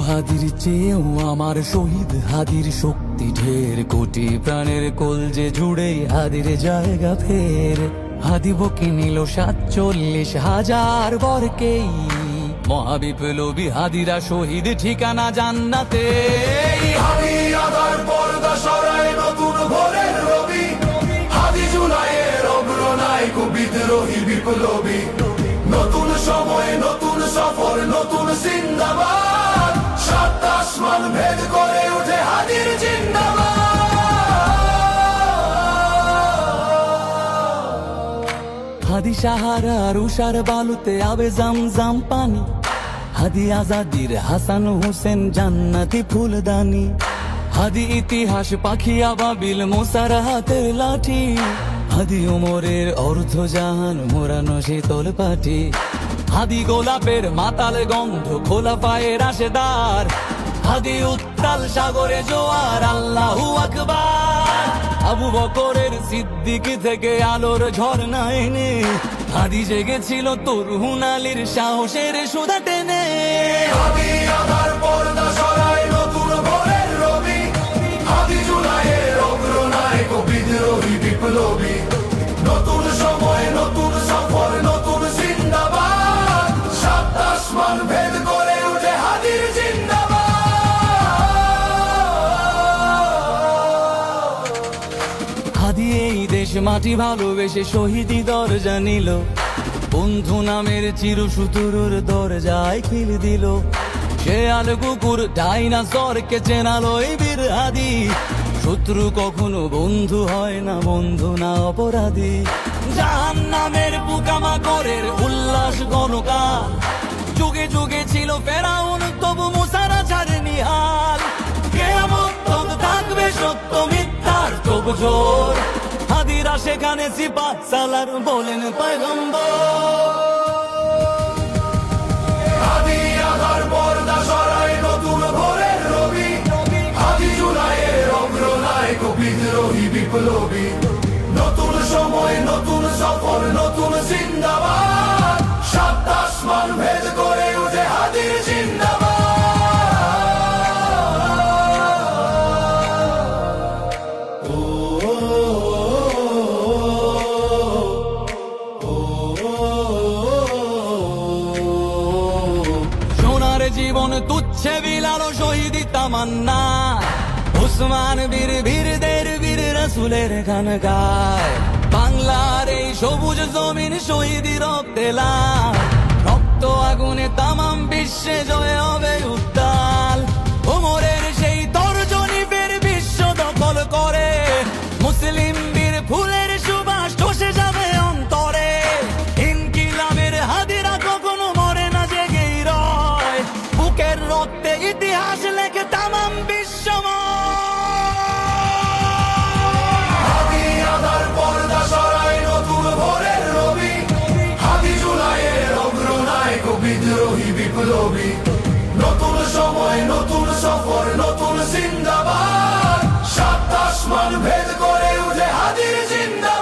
হাদির চেয়েও আমার শহীদ হাদির শক্তি ঢের, কোটি প্রাণের কলজে জুড়ে হাদির জায়গা ফের। হাদি বকে নিল ৪৭,০০০ বরকেই, মহাবিপ্লবী হাদিরা শহীদ ঠিকানা জান্নাতে। হাদি আধার পর্দা সরায় নতুন ভোরের রবি, হাদি জুলাইয়ের অগ্রনায়ক বিদ্রোহী বিপ্লবী। নতুন সময় নতুন সফর নতুন জিন্দাবাদ, সাত আসমান ভেদ করে উঠে হাদির জিন্দাবাদ। হাদি সাহারার উষার বালুতে আবে জামজাম পানি, হাদি আজাদির হাসান হোসেন জান্নাতি ফুলদানি। হাদি ইতিহাস পাখি আবাবিল মোসার হাতের লাঠি, হাদি ওমরের অর্ধ জাহান মোরানো শীতল পাটি। হাদি গোলাপের মাতাল গন্ধ খোলা পায়ের রাশেদার, হাদি উত্তাল সাগরে জোয়ার আল্লাহু আকবার। আবু বকরের সিদ্দিক থেকে আলোর ঝর্ণা এনে, হাদি জেগেছিল তরুণ আলীর সাহসের সুধা টেনে। হাদি আধার পর্দা সরায় নতুন ভোরের রবি, হাদি জুলাইয়ের অগ্রনায়ক বিদ্রোহী বিপ্লবী। নতুন সময় নতুন সফর নতুন জিন্দাবাদ, সাত আসমান ভেদ করে উঠে হাদির জিন্দাবাদ। হাদি এই দেশ মাটি ভালোবেসে শহীদি দরজা নিল, বন্ধু নামের চিরসুতুরুর দরজায় খিল দিল। শেয়াল কুকুর ডাইনাসরকে চেনালো এই বীর হাদি, শত্রু কখনো বন্ধু হয় না, বন্ধু না অপরাধী। জাহান্নামের পোকামাকড়ের উল্লাস গণকাল, যুগে যুগে ছিল ফেরাউন তবু মুসারা ছাড়েনি হাল। কিয়ামত তক থাকবে সত্য মিথ্যার তবু জোর, হাদিরা সেখানে সিপাহ সালার বলেন পয়গম্বর। হাদি আধার পর্দা সরায় নতুন ভোরের রবি, হাদি জুলাইয়ের অগ্রনায়ক বিদ্রোহী বিপ্লবী। নতুন সময় নতুন সফর নতুন জিন্দাবাদ, সাত আসমান ভেদ করে উঠে হাদির জিন্দাবাদ। সোনার জীবন তুচ্ছে বিলালো শহীদি তামান্না, উসমান বীর বীরদের বীর রাসূলের গান গায়। বাংলার এই সবুজ জমিন শহীদি রক্তে লাল, রক্ত আগুনে তামাম বিশ্বে জয় হবে উত্তাল। ওমরের সেই তর্জনী ফের বিশ্ব দখল করে, মুসলিম বীর ফুলের সুবাস চষে যাবে অন্তরে। ইনকিলাবের হাদিরা কখনো মরে না, জেগেই রয়, বুকের রক্তে ইতিহাস লেখে তামাম বিশ্বময়। হাদি আধার পর্দা সরায় নতুন ভোরের রবি, হাদি জুলাইয়ের অগ্রনায়ক বিদ্রোহী বিপ্লবী। নতুন সময় নতুন সফর নতুন জিন্দাবাদ, সাত আসমান ভেদ করে উঠে হাদির জিন্দাবাদ।